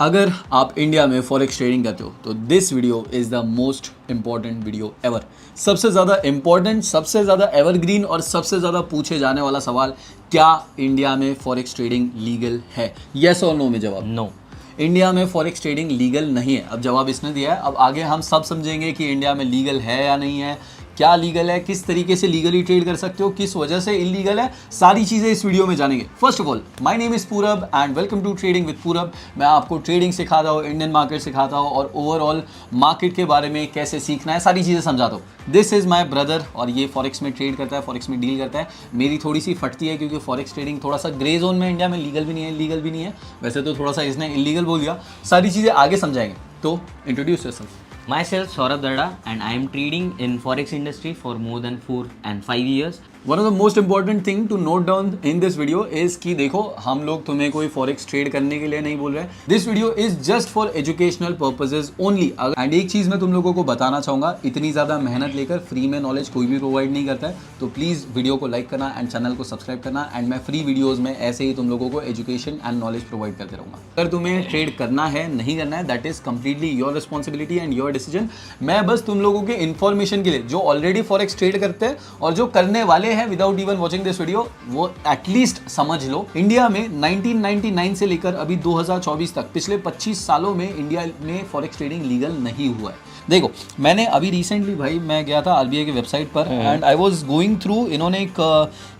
अगर आप इंडिया में फॉरेक्स ट्रेडिंग करते हो तो this video is the most important video ever. सबसे ज़्यादा इम्पॉर्टेंट, सबसे ज़्यादा एवरग्रीन और सबसे ज़्यादा पूछे जाने वाला सवाल, क्या इंडिया में फॉरेक्स ट्रेडिंग लीगल है? येस और नो में जवाब नो। इंडिया में फॉरेक्स ट्रेडिंग लीगल नहीं है। अब जवाब इसने दिया है, अब आगे हम सब समझेंगे कि इंडिया में लीगल है या नहीं है, क्या लीगल है, किस तरीके से लीगली ट्रेड कर सकते हो, किस वजह से इलीगल है, सारी चीज़ें इस वीडियो में जानेंगे। First of all, my name is Purab and welcome to trading with Purab. मैं आपको ट्रेडिंग सिखाता हूँ, इंडियन मार्केट सिखाता हूँ और ओवरऑल मार्केट के बारे में कैसे सीखना है, सारी चीज़ें समझाता हूँ। दिस इज़ माय ब्रदर और ये फॉरेक्स में ट्रेड करता है, फॉरेक्स में डील करता है। मेरी थोड़ी सी फटती है क्योंकि फॉरेक्स ट्रेडिंग थोड़ा सा ग्रे जोन में इंडिया में, लीगल भी नहीं है, लीगल भी नहीं है। वैसे तो थोड़ा सा इसने इलीगल बोल दिया, सारी चीज़ें आगे समझाएंगे। तो introduce yourself. Myself Saurabh Darda and I am trading in forex industry for more than 4 and 5 years. One of the most important thing to note down in this video is कि देखो, हम लोग तुम्हें कोई फॉरेक्स ट्रेड करने के लिए नहीं बोल रहे हैं। This video is just for educational purposes only. And एक चीज़ मैं तुम लोगों को बताना चाहूँगा, इतनी ज़्यादा मेहनत लेकर फ्री में नॉलेज कोई भी प्रोवाइड नहीं करता है। तो प्लीज़ वीडियो को लाइक करना एंड चैनल को सब्सक्राइब करना। एंड मैं फ्री वीडियोज़ में ऐसे ही तुम लोगों को एजुकेशन एंड नॉलेज प्रोवाइड करते रहूँगा। अगर तुम्हें ट्रेड करना है नहीं करना है, that is completely your responsibility and your decision. मैं बस तुम लोगों के इन्फॉर्मेशन के लिए, जो ऑलरेडी फॉरेक्स ट्रेड करते हैं और जो करने वाले हैं without even watching this video, वो एटलीस्ट समझ लो। इंडिया में 1999 से लेकर अभी 2024 तक, पिछले 25 सालों में इंडिया में फॉरेक्स ट्रेडिंग लीगल नहीं हुआ है। देखो, मैंने अभी रिसेंटली भाई मैं गया था आरबीआई के वेबसाइट पर and I was going through. इन्होंने एक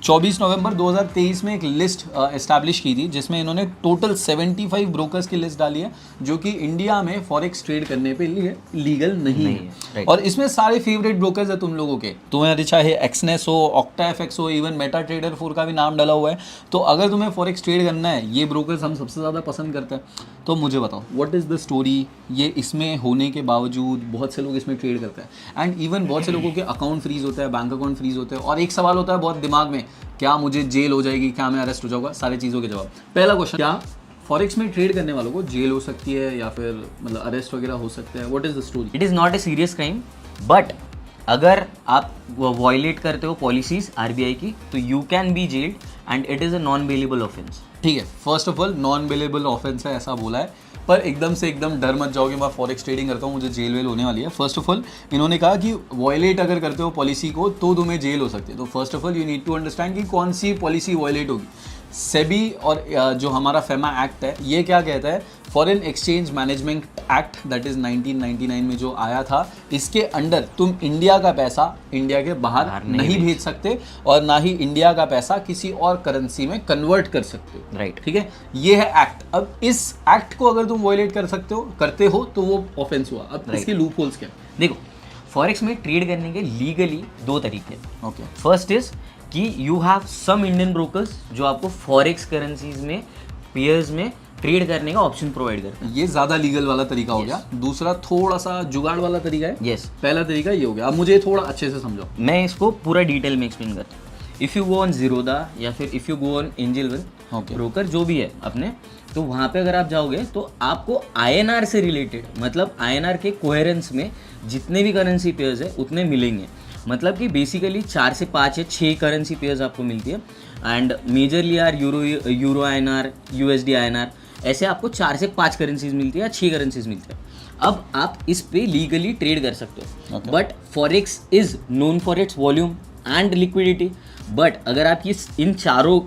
24 नवंबर 2023 में एक लिस्ट एस्टैब्लिश की थी जिसमें इन्होंने टोटल 75 ब्रोकर्स की लिस्ट डाली है जो कि इंडिया में फॉरेक्स ट्रेड करने पे लिए लीगल नहीं है। और इसमें सारे फेवरेट ब्रोकर्स है तुम लोगों के, तुम्हें चाहे एक्सनेस हो, ऑक्टा एफएक्स हो, इवन मेटा ट्रेडर 4 का भी नाम डाला हुआ है। तो अगर तुम्हें फॉरेक्स ट्रेड करना है, ये ब्रोकर्स हम सबसे ज़्यादा पसंद करते हैं। तो मुझे बताओ, व्हाट इज़ द स्टोरी? ये इसमें होने के बावजूद बहुत से लोग इसमें ट्रेड करते हैं एंड इवन बहुत से लोगों के अकाउंट फ्रीज होता है, बैंक अकाउंट फ्रीज होते हैं। और एक सवाल होता है बहुत दिमाग में, क्या मुझे जेल हो जाएगी, क्या मैं अरेस्ट हो जाऊँगा? सारी चीज़ों के जवाब। पहला क्वेश्चन, क्या फॉरेक्स में ट्रेड करने वालों को जेल हो सकती है या फिर मतलब अरेस्ट वगैरह हो सकता है? What is the story? It is not a serious crime, but अगर आप वॉयलेट करते हो पॉलिसीज आरबीआई की तो you can be gelled and it is a non bailable offence. ठीक है, first of all non bailable offence है ऐसा बोला है, पर एकदम से एकदम डर मत जाओगे मैं फॉरेक्स ट्रेडिंग करता हूँ मुझे जेल वेल होने वाली है। फर्स्ट ऑफ ऑल इन्होंने कहा कि वॉयलेट अगर करते हो पॉलिसी को तो तुम्हें जेल हो सकती है। तो first of all you need to understand कि कौन सी पॉलिसी वॉयलेट होगी। सेबी और जो हमारा फेमा एक्ट है, ये क्या कहता है? Foreign exchange management act, that is 1999 में जो आया था, इसके अंडर तुम इंडिया का पैसा इंडिया के बाहर नहीं भेज सकते और ना ही इंडिया का पैसा किसी और करेंसी में कन्वर्ट कर सकते हो। राइट, ठीक है, ये है एक्ट। अब इस एक्ट को अगर तुम वॉयलेट करते हो तो वो ऑफेंस हुआ। अब इसके लूप होल्स क्या? देखो, फॉरेक्स में ट्रेड करने के लीगली 2 तरीके हैं। ओके, फर्स्ट इज कि you have some Indian brokers जो आपको फॉरेक्स करेंसीज में, पेयर्स में ट्रेड करने का ऑप्शन प्रोवाइड करते हैं। ये ज़्यादा लीगल वाला तरीका हो गया। दूसरा थोड़ा सा जुगाड़ वाला तरीका है। यस, पहला तरीका ये हो गया। अब मुझे थोड़ा अच्छे से समझाओ। मैं इसको पूरा डिटेल में एक्सप्लेन करता हूँ। If you go on Zerodha या फिर if you go on angel one broker जो भी है अपने, तो वहाँ पे अगर आप जाओगे तो आपको आईएनआर से रिलेटेड, मतलब आईएनआर के कोहेरेंस में जितने भी करेंसी पेयर्स है उतने मिलेंगे। मतलब कि बेसिकली 4 से 5 या 6 करेंसी पेयर्स आपको मिलती है and majorly are euro INR, USD INR, ऐसे आपको 4 से 5 करेंसीज मिलती है या 6 करेंसीज मिलती है। अब आप इस पे लीगली ट्रेड कर सकते हो। But forex is known for its volume and liquidity. But अगर आप ये इन चारों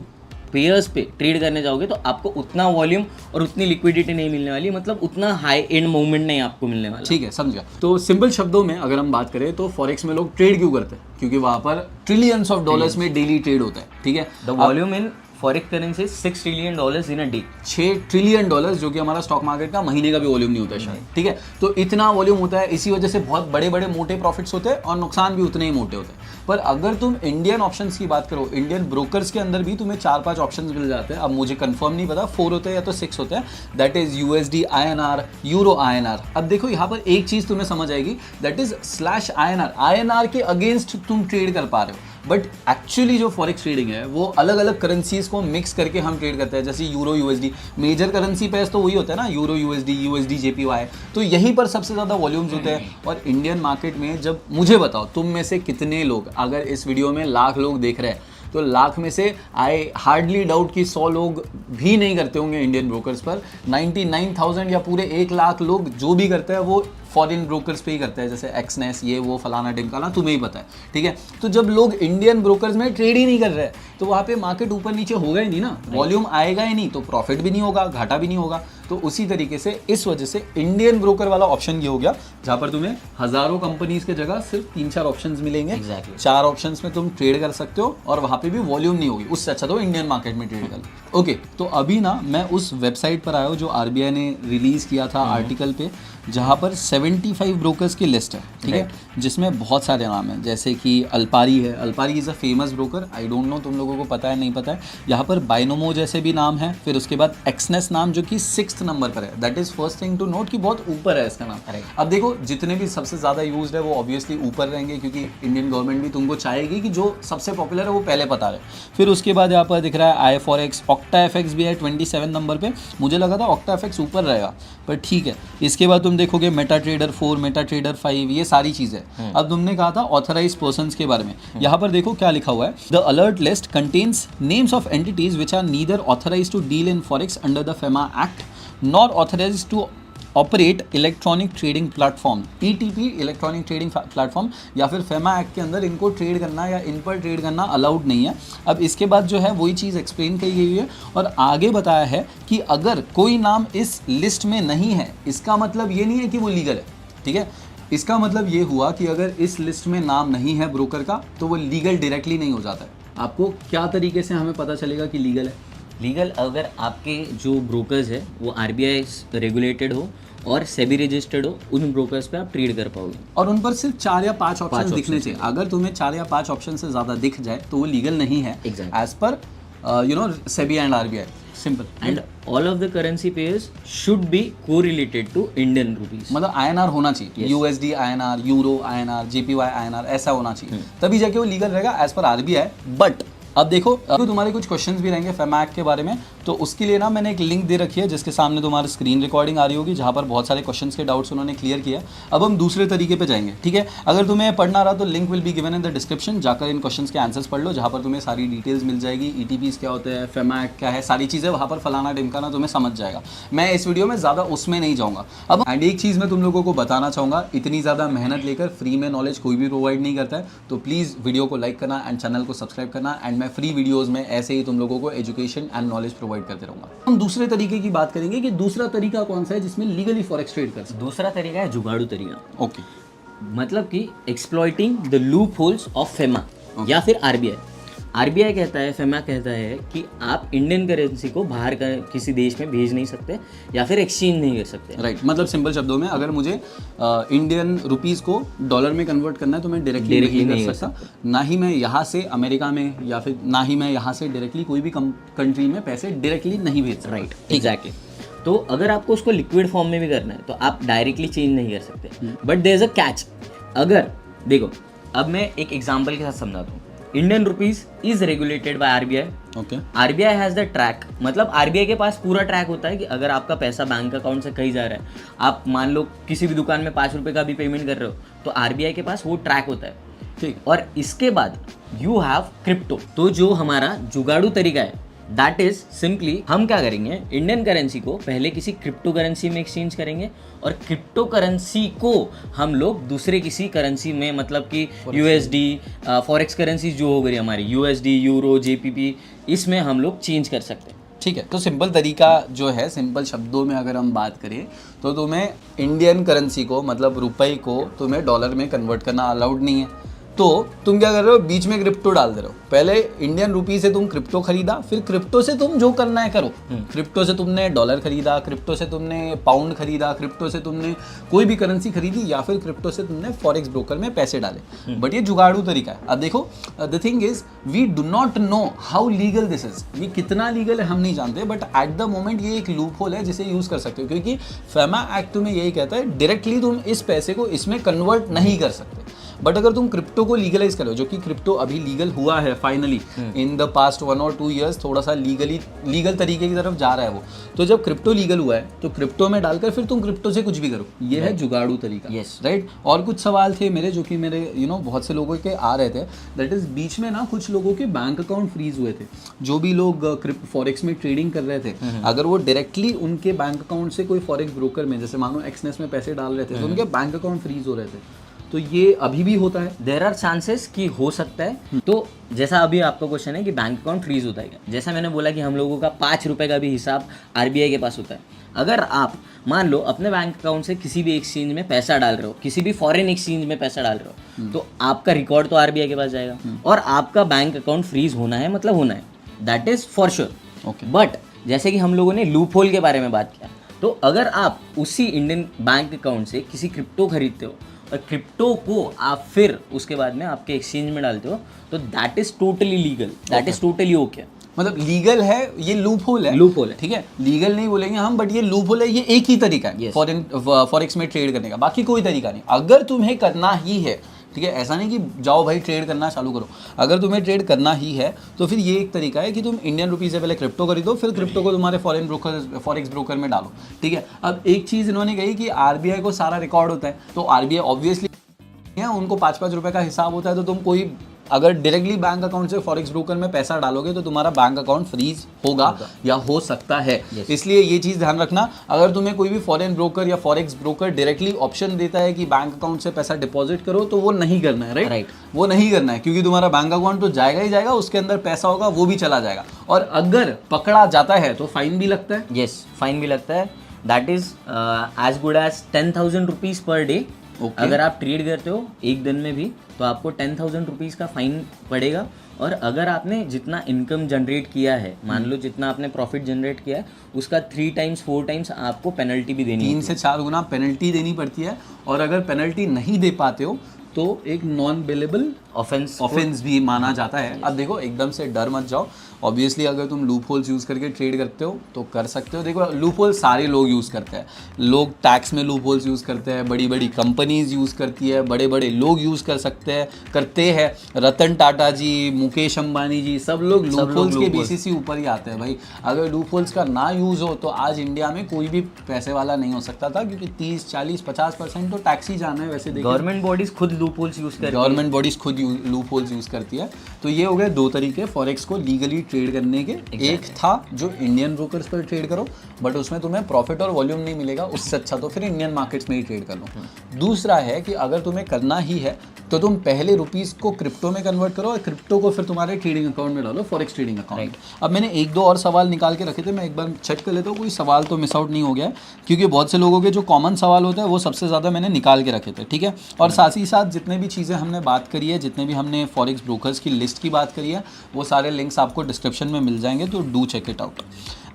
पेयर्स पे ट्रेड करने जाओगे तो आपको उतना वॉल्यूम और उतनी लिक्विडिटी नहीं मिलने वाली, मतलब उतना हाई एंड मूवमेंट नहीं आपको मिलने वाला। ठीक है, समझ गया। तो सिंपल शब्दों में अगर हम बात करें तो फॉरेक्स में लोग ट्रेड क्यों करते हैं? क्योंकि वहाँ पर ट्रिलियंस ऑफ डॉलर्स में डेली ट्रेड होता है। ठीक है, the volume in forex currency $6 trillion in a day. $6 trillion, जो कि हमारा स्टॉक मार्केट का महीने का भी वॉल्यूम नहीं होता है शायद। ठीक है, तो इतना वॉल्यूम होता है, इसी वजह से बहुत बड़े बड़े मोटे प्रॉफिट्स होते हैं और नुकसान भी उतने ही मोटे होते हैं। पर अगर तुम इंडियन ऑप्शंस की बात करो, इंडियन ब्रोकर्स के अंदर भी तुम्हें 4-5 ऑप्शंस मिल जाते हैं। अब मुझे कंफर्म नहीं पता 4 होते हैं या तो 6 होते हैं, that is USD INR, euro INR. अब देखो यहाँ पर एक चीज़ तुम्हें समझ आएगी, दैट इज /INR। आईएनआर के अगेंस्ट तुम ट्रेड कर पा रहे हो, बट एक्चुअली जो फॉरेक्स ट्रेडिंग है वो अलग अलग करेंसीज को मिक्स करके हम ट्रेड करते हैं। जैसे euro USD, major currency pairs तो वही होता है ना, यूरो यूएसडी, यूएसडी जेपीवाई, तो यहीं पर सबसे ज़्यादा वॉल्यूम्स होते हैं। और इंडियन मार्केट में जब, मुझे बताओ तुम में से कितने लोग, अगर इस वीडियो में 1,00,000 लोग देख रहे हैं तो लाख में से आई हार्डली डाउट कि 100 लोग भी नहीं करते होंगे इंडियन ब्रोकर्स पर। 99,000 या पूरे 1 लाख लोग जो भी करते हैं वो फॉरेन ब्रोकर्स पे ही करते हैं, जैसे एक्सनेस ये वो फलाना ढिमकाना, तुम्हें ही पता है, ठीक है। तो जब लोग इंडियन ब्रोकर्स में ट्रेड ही नहीं कर रहे तो वहाँ पे मार्केट ऊपर नीचे होगा ही नहीं ना, वॉल्यूम आएगा ही नहीं, तो प्रॉफिट भी नहीं होगा, घाटा भी नहीं होगा। तो उसी तरीके से इस वजह से इंडियन ब्रोकर वाला ऑप्शन ये हो गया, जहाँ पर तुम्हें हजारों कंपनीज के जगह सिर्फ 3-4 ऑप्शंस मिलेंगे। Exactly. 4 ऑप्शंस में तुम ट्रेड कर सकते हो और वहाँ पे भी वॉल्यूम नहीं होगी। उससे अच्छा तो इंडियन मार्केट में ट्रेड कर। ओके, तो अभी ना मैं उस वेबसाइट पर आया हूँ जो आरबीआई ने रिलीज किया था आर्टिकल पे, जहाँ पर 75 ब्रोकर्स की लिस्ट है, ठीक है, जिसमें बहुत सारे नाम हैं, जैसे कि अल्पारी है। Alpari is a famous broker, I don't know तुम लोगों को पता है नहीं पता है। यहाँ पर बाइनोमो जैसे भी नाम है, फिर उसके बाद एक्सनेस नाम जो कि 6th नंबर पर है। That is first thing to note कि बहुत ऊपर है इसका नाम। अब देखो जितने भी सबसे ज़्यादा यूज्ड है वो ऑब्वियसली ऊपर रहेंगे, क्योंकि इंडियन गवर्नमेंट भी तुमको चाहेगी कि जो सबसे पॉपुलर है वो पहले पता रहे। फिर उसके बाद यहाँ पर दिख रहा है आई फॉरेक्स, ऑक्टा एफएक्स भी है 27 नंबर पे। मुझे लगा था ऑक्टा एफएक्स ऊपर रहेगा, पर ठीक है। इसके बाद तुम देखोगे मेटा ट्रेडर 4, मेटा ट्रेडर 5, ये सारी चीज़ें। अब तुमने कहा था ऑथराइज पर्सन्स के बारे में, यहाँ पर देखो क्या लिखा हुआ है। The alert list contains names of entities which are neither authorise to deal in forex under the FEMA act, nor authorise to operate electronic trading platform, ETP electronic trading platform, या फिर फेमा एक्ट के अंदर इनको trade करना या इन पर trade करना allowed नहीं है। अब इसके बाद जो है वही चीज़ एक्सप्लेन की गई है और आगे बताया है कि अगर कोई नाम इस लिस्ट में नहीं है, इसका मतलब ये नहीं है कि वो लीगल है, ठीक है। इसका मतलब ये हुआ कि अगर इस लिस्ट में नाम नहीं है ब्रोकर का तो वो लीगल डायरेक्टली नहीं हो जाता है। आपको क्या तरीके से हमें पता चलेगा कि लीगल है? लीगल अगर आपके जो ब्रोकर्स है वो आरबीआई रेगुलेटेड हो और सेबी रजिस्टर्ड हो, उन ब्रोकर्स पे आप ट्रेड कर पाओगे। और उन पर सिर्फ 4 या 5 ऑप्शन दिखने चाहिए। अगर तुम्हें 4 या 5 ऑप्शन से ज़्यादा दिख जाए तो वो लीगल नहीं है, as per SEBI and RBI. Simple. And all of the currency pairs should be correlated to Indian rupees, मतलब INR होना चाहिए, USD INR, euro INR, JPY INR, ऐसा होना चाहिए, तभी जाके वो लीगल रहेगा एज पर आरबीआई। बट अब देखो, तो तुम्हारे कुछ क्वेश्चंस भी रहेंगे फेमा एक्ट के बारे में, तो उसके लिए ना मैंने एक लिंक दे रखी है जिसके सामने तुम्हारी स्क्रीन रिकॉर्डिंग आ रही होगी, जहाँ पर बहुत सारे क्वेश्चंस के डाउट्स उन्होंने क्लियर किया। अब हम दूसरे तरीके पे जाएंगे, ठीक है। अगर तुम्हें पढ़ना रहा तो link will be given in the description, जाकर इन क्वेश्चंस के आंसर्स पढ़ लो, जहाँ पर तुम्हें सारी डिटेल्स मिल जाएगी, ETPs क्या होते हैं, फेमा एक्ट क्या है, सारी चीज़ें वहाँ पर फलाना ढिमकाना तुम्हें समझ जाएगा। मैं इस वीडियो में ज़्यादा उसमें नहीं जाऊँगा। अब एंड एक चीज़ मैं तुम लोगों को बताना चाहूँगा, इतनी ज़्यादा मेहनत लेकर फ्री में नॉलेज कोई भी प्रोवाइड नहीं करता है, तो प्लीज़ वीडियो को लाइक करना एंड चैनल को सब्सक्राइब करना, एंड मैं फ्री वीडियोज़ में ऐसे ही तुम लोगों को एजुकेशन एंड नॉलेज प्रोवाइड करते रहूंगा। हम दूसरे तरीके की बात करेंगे कि दूसरा तरीका कौन सा है जिसमें लीगली फॉरेक्स ट्रेड कर सकते। दूसरा तरीका है जुगाड़ू तरीका। ओके, मतलब कि exploiting the loop holes of FEMA या फिर आरबीआई कहता है, फेमा कहता है कि आप इंडियन करेंसी को बाहर किसी देश में भेज नहीं सकते या फिर एक्सचेंज नहीं कर सकते। राइट, मतलब सिंपल शब्दों में अगर मुझे इंडियन रुपीज़ को डॉलर में कन्वर्ट करना है तो मैं डायरेक्टली नहीं कर सकता, ना ही मैं यहाँ से अमेरिका में या फिर ना ही मैं यहाँ से डायरेक्टली कोई भी कंट्री में पैसे डायरेक्टली नहीं भेज सकता। Right, exactly. तो अगर आपको उसको लिक्विड फॉर्म में भी करना है तो आप डायरेक्टली चेंज नहीं कर सकते, but there is a catch. अगर देखो, अब मैं एक एग्जांपल के साथ समझाता हूँ। Indian rupees is regulated by RBI. Okay, RBI has the track, मतलब आरबीआई के पास पूरा ट्रैक होता है कि अगर आपका पैसा बैंक अकाउंट से कहीं जा रहा है, आप मान लो किसी भी दुकान में 5 रुपए का भी पेमेंट कर रहे हो, तो आरबीआई के पास वो ट्रैक होता है, ठीक। और इसके बाद यू हैव क्रिप्टो। तो जो हमारा जुगाड़ू तरीका है, दैट इज सिंपली हम क्या करेंगे, इंडियन करेंसी को पहले किसी क्रिप्टो करेंसी में एक्सचेंज करेंगे और क्रिप्टो करेंसी को हम लोग दूसरे किसी करेंसी में, मतलब कि USD, फॉरेक्स करेंसी जो हो गई हमारी USD, यूरो, JPP, इसमें हम लोग चेंज कर सकते हैं। ठीक है, तो सिंपल तरीका जो है, सिंपल शब्दों में अगर हम बात करें तो तुम्हें इंडियन करेंसी को, मतलब रुपए को तुम्हें डॉलर में कन्वर्ट करना अलाउड नहीं है। तो तुम क्या कर रहे हो, बीच में क्रिप्टो डाल दे रहे हो। पहले इंडियन रुपी से तुम क्रिप्टो खरीदा, फिर क्रिप्टो से तुम जो करना है करो। क्रिप्टो से तुमने डॉलर खरीदा, क्रिप्टो से तुमने पाउंड खरीदा, क्रिप्टो से तुमने कोई भी करेंसी खरीदी, या फिर क्रिप्टो से तुमने फॉरेक्स ब्रोकर में पैसे डाले। बट ये जुगाड़ू तरीका है। अब देखो, the thing is we do not know how legal this is. ये कितना लीगल है हम नहीं जानते, बट एट द मोमेंट ये एक लूप होल है जिसे यूज कर सकते हो, क्योंकि फेमा एक्ट तुम्हें यही कहता है डायरेक्टली तुम इस पैसे को इसमें कन्वर्ट नहीं कर सकते। बट अगर तुम क्रिप्टो को लीगलाइज करो, जो कि क्रिप्टो अभी लीगल हुआ है फाइनली इन द पास्ट 1 और 2 ईयर्स, थोड़ा सा लीगल तरीके की तरफ जा रहा है वो, तो जब क्रिप्टो लीगल हुआ है तो क्रिप्टो में डालकर फिर तुम क्रिप्टो से कुछ भी करो, ये है जुगाड़ू तरीका। Yes. राइट। और कुछ सवाल थे मेरे जो कि मेरे बहुत से लोगों के आ रहे थे, दैट इज बीच में ना कुछ लोगों के बैंक अकाउंट फ्रीज हुए थे, जो भी लोग फॉरेक्स में ट्रेडिंग कर रहे थे, अगर वो डायरेक्टली उनके बैंक अकाउंट से कोई फॉरेक्स ब्रोकर में, जैसे मानो एक्सनेस में पैसे डाल रहे थे तो उनके बैंक अकाउंट फ्रीज हो रहे थे, तो ये अभी भी होता है। देयर आर चांसेस कि हो सकता है। तो जैसा अभी आपका क्वेश्चन है कि बैंक अकाउंट फ्रीज होता है क्या, जैसा मैंने बोला कि हम लोगों का 5 रुपए का भी हिसाब आरबीआई के पास होता है। अगर आप मान लो अपने बैंक अकाउंट से किसी भी एक्सचेंज में पैसा डाल रहे हो, किसी भी फॉरेन एक्सचेंज में पैसा डाल रहे हो, तो आपका रिकॉर्ड तो आरबीआई के पास जाएगा और आपका बैंक अकाउंट फ्रीज होना है, मतलब होना है, that is for sure. Okay. But जैसे कि हम लोगों ने लूप होल के बारे में बात किया, तो अगर आप उसी इंडियन बैंक अकाउंट से किसी क्रिप्टो खरीदते हो और क्रिप्टो को आप फिर उसके बाद में आपके एक्सचेंज में डालते हो, तो that is totally legal, that is totally okay. मतलब लीगल है, ये लूप होल है, लूप होल है, ठीक है, लीगल नहीं बोलेंगे हम, बट ये लूप होल है, ये एक ही तरीका है Yes. फॉरेक्स में ट्रेड करने का, बाकी कोई तरीका नहीं। अगर तुम्हें करना ही है, ठीक है, ऐसा नहीं कि जाओ भाई ट्रेड करना चालू करो, अगर तुम्हें ट्रेड करना ही है तो फिर ये एक तरीका है कि तुम इंडियन रुपीज़ से पहले क्रिप्टो खरीदो, फिर क्रिप्टो को तुम्हारे फॉरेक्स ब्रोकर में डालो, ठीक है। अब एक चीज़ इन्होंने कही कि आरबीआई को सारा रिकॉर्ड होता है, तो आरबीआई ऑब्वियसली उनको 5-5 रुपए का हिसाब होता है, तो तुम कोई अगर डायरेक्टली बैंक अकाउंट से फॉरेक्स ब्रोकर में पैसा डालोगे तो तुम्हारा बैंक अकाउंट फ्रीज होगा या हो सकता है। इसलिए ये चीज़ ध्यान रखना, अगर तुम्हें कोई भी फॉरेन ब्रोकर या फॉरेक्स ब्रोकर डायरेक्टली ऑप्शन देता है कि बैंक अकाउंट से पैसा डिपॉजिट करो, तो वो नहीं करना है, राइट। वो नहीं करना है, क्योंकि तुम्हारा बैंक अकाउंट तो जाएगा ही जाएगा, उसके अंदर पैसा होगा वो भी चला जाएगा, और अगर पकड़ा जाता है तो फाइन भी लगता है। यस, फाइन भी लगता है, that is as good as 10,000 rupees per day. अगर आप ट्रेड करते हो एक दिन में भी तो आपको 10,000 रुपीज़ का फाइन पड़ेगा, और अगर आपने जितना इनकम जनरेट किया है, मान लो जितना आपने प्रॉफिट जनरेट किया है, उसका 3 टाइम्स 4 टाइम्स आपको पेनल्टी भी देनी 3 से 4 गुना पेनल्टी देनी पड़ती है, और अगर पेनल्टी नहीं दे पाते हो तो एक नॉन बिलेबल ऑफेंस भी माना जाता है। अब देखो, एकदम से डर मत जाओ, ऑब्वियसली अगर तुम लूप होल्स यूज़ करके ट्रेड करते हो तो कर सकते हो। देखो, लूप होल सारे लोग यूज़ करते हैं, लोग टैक्स में लूप होल्स यूज़ करते हैं, बड़ी बड़ी कंपनीज यूज़ करती है, बड़े बड़े लोग यूज़ करते हैं, रतन टाटा जी, मुकेश अंबानी जी, सब लोग लूप होल्स के बेसिस ही ऊपर ही आते हैं भाई। अगर लूप होल्स का ना यूज़ हो तो आज इंडिया में कोई भी पैसे वाला नहीं हो सकता था, क्योंकि 30, 40, 50% तो टैक्स ही जाना है। वैसे देखिए, गवर्नमेंट बॉडीज खुद लूप होल्स यूज़ करती है, गवर्नमेंट बॉडीज खुद लूप होल्स यूज़ करती है। तो ये हो गए 2 तरीके फॉरेक्स को लीगली ट्रेड करने के। एक था जो इंडियन ब्रोकर्स पर ट्रेड करो, बट उसमें तुम्हें प्रॉफिट और वॉल्यूम नहीं मिलेगा, उससे अच्छा तो फिर इंडियन मार्केट्स में ही ट्रेड कर लो। दूसरा है कि अगर तुम्हें करना ही है तो तुम पहले रुपीस को क्रिप्टो में कन्वर्ट करो और क्रिप्टो को फिर तुम्हारे ट्रेडिंग अकाउंट में डालो, फॉरेक्स ट्रेडिंग अकाउंट। अब मैंने 1-2 और सवाल निकाल के रखे थे, मैं एक बार चेक कर लेता हूँ कोई सवाल तो मिस आउट नहीं हो गया है, क्योंकि बहुत से लोगों के जो कॉमन सवाल होता है वो सबसे ज़्यादा मैंने निकाल के रखे थे, ठीक है। और साथ ही साथ जितने भी चीज़ें हमने बात करी है, जितने भी हमने फॉरेक्स ब्रोकर्स की लिस्ट की बात करी है, वो सारे लिंक्स आपको डिस्क्रिप्शन में मिल जाएंगे, तो डू चेक इट आउट।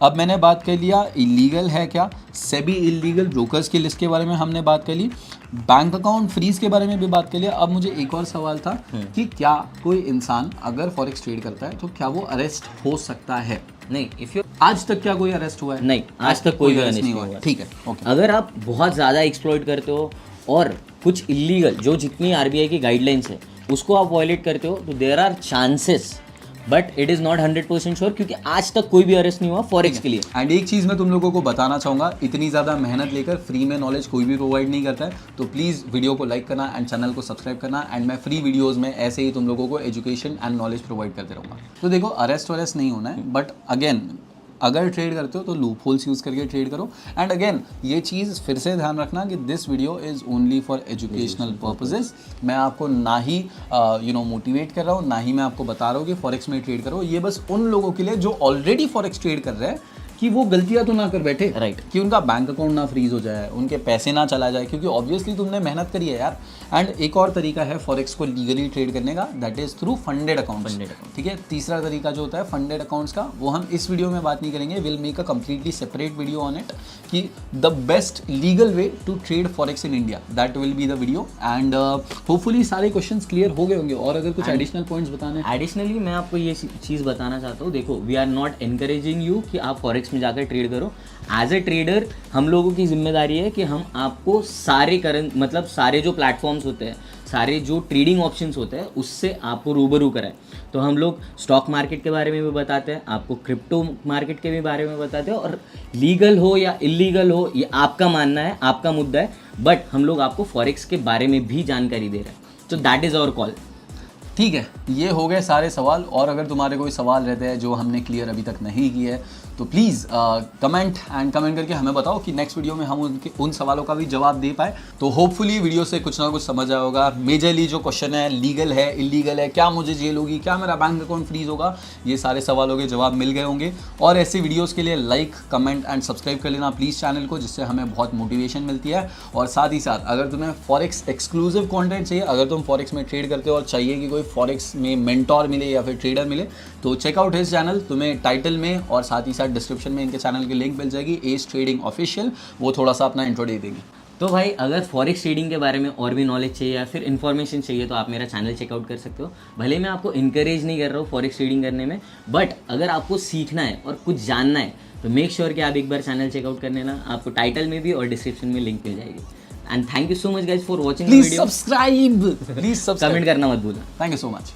अब मैंने बात कर लिया इलीगल है क्या, सेबी इलीगल ब्रोकर्स की लिस्ट के बारे में हमने बात कर ली, बैंक अकाउंट फ्रीज के बारे में भी बात कर लिया। अब मुझे एक और सवाल था कि क्या कोई इंसान अगर फॉरेक्स ट्रेड करता है तो क्या वो अरेस्ट हो सकता है? नहीं, इफ यू आज तक क्या कोई अरेस्ट हुआ है? नहीं, आज तक कोई अरेस्ट नहीं हुआ। ठीक है, ओके। अगर आप बहुत ज़्यादा एक्सप्लॉइट करते हो और कुछ इलीगल, जो जितनी आरबीआई की गाइडलाइंस है उसको आप वॉयलेट करते हो, तो there are chances, but it is not 100% sure, क्योंकि आज तक कोई भी अरेस्ट नहीं हुआ फॉरेक्स के लिए। एंड एक चीज़ मैं तुम लोगों को बताना चाहूँगा, इतनी ज़्यादा मेहनत लेकर फ्री में नॉलेज कोई भी प्रोवाइड नहीं करता है, तो प्लीज़ वीडियो को लाइक करना एंड चैनल को सब्सक्राइब करना, एंड मैं फ्री वीडियोज़ में ऐसे ही तुम लोगों को एजुकेशन एंड नॉलेज प्रोवाइड करते रहूँगा। तो देखो, अरेस्ट वरेस्ट नहीं होना है, बट अगेन अगर ट्रेड करते हो तो लूप होल्स यूज़ करके ट्रेड करो। एंड अगेन ये चीज़ फिर से ध्यान रखना कि this video is only for educational purposes. मैं आपको ना ही मोटिवेट कर रहा हूँ, ना ही मैं आपको बता रहा हूँ कि फॉरेक्स में ट्रेड करो। ये बस उन लोगों के लिए जो ऑलरेडी फॉरेक्स ट्रेड कर रहे हैं कि वो गलतियां तो ना कर बैठे, राइट, कि उनका बैंक अकाउंट ना फ्रीज हो जाए, उनके पैसे ना चला जाए, क्योंकि ऑब्वियसली तुमने मेहनत करी है यार। एंड एक और तरीका है फॉरेक्स को लीगली ट्रेड करने का, that is through funded accounts, ठीक है। तीसरा तरीका जो होता है फंडेड अकाउंट्स का, वो हम इस वीडियो में बात नहीं करेंगे, will make a completely separate video on it, कि the best legal way to trade forex in India, that will be the video. And hopefully सारे क्वेश्चंस क्लियर हो गए होंगे, और अगर कुछ एडिशनल पॉइंट्स बताने। एडिशनली मैं आपको ये चीज़ बताना चाहता हूँ, देखो, we are not encouraging you कि आप फॉरेक्स फॉरेक्स में जाकर ट्रेड करो। एज ए ट्रेडर हम लोगों की जिम्मेदारी है कि हम आपको सारे करंट मतलब सारे जो प्लेटफॉर्म्स होते हैं, सारे जो ट्रेडिंग ऑप्शंस होते हैं उससे आपको रूबरू कराएं। तो हम लोग स्टॉक मार्केट के बारे में भी बताते हैं, आपको क्रिप्टो मार्केट के भी बारे में बताते हैं, और लीगल हो या इलीगल हो ये आपका मानना है, आपका मुद्दा है, बट हम लोग आपको फॉरेक्स के बारे में भी जानकारी दे रहे हैं। तो दैट इज़ आवर कॉल। ठीक है, ये हो गए सारे सवाल। और अगर तुम्हारे कोई सवाल रहते हैं जो हमने क्लियर अभी तक नहीं किए है तो प्लीज़ कमेंट करके हमें बताओ कि नेक्स्ट वीडियो में हम उन सवालों का भी जवाब दे पाए। तो होपफुली वीडियो से कुछ ना कुछ समझ आया होगा। मेजरली जो क्वेश्चन है, लीगल है, इलीगल है, क्या मुझे जेल होगी, क्या मेरा बैंक अकाउंट फ्रीज होगा, ये सारे सवालों के जवाब मिल गए होंगे। और ऐसी वीडियोज़ के लिए लाइक, कमेंट एंड सब्सक्राइब कर लेना प्लीज़ चैनल को, जिससे हमें बहुत मोटिवेशन मिलती है। और साथ ही साथ अगर तुम्हें फॉरेक्स एक्सक्लूसिव कॉन्टेंट चाहिए, अगर तुम फॉरेक्स में ट्रेड करते हो और चाहिए कि कोई फॉरेक्स में मेंटोर मिले या फिर ट्रेडर मिले, तो चेकआउट हिज चैनल। तुम्हें टाइटल में और साथ ही साथ डिस्क्रिप्शन में इनके चैनल की लिंक मिल जाएगी, एज ट्रेडिंग ऑफिशियल। वो थोड़ा सा अपना इंट्रो दे देंगे। तो भाई अगर फॉरेक्स ट्रेडिंग के बारे में और भी नॉलेज चाहिए या फिर इन्फॉर्मेशन चाहिए तो आप मेरा चैनल चेकआउट कर सकते हो। भले मैं आपको इंकरेज नहीं कर रहा हूँ फॉरेक्स ट्रेडिंग करने में, बट अगर आपको सीखना है और कुछ जानना है तो मेक श्योर कि आप एक बार चैनल चेकआउट कर लेना। आपको टाइटल में भी और डिस्क्रिप्शन में लिंक मिल जाएगी। And thank you so much guys for watching the video. Subscribe, please subscribe, comment करना मत भूलना। Thank you so much.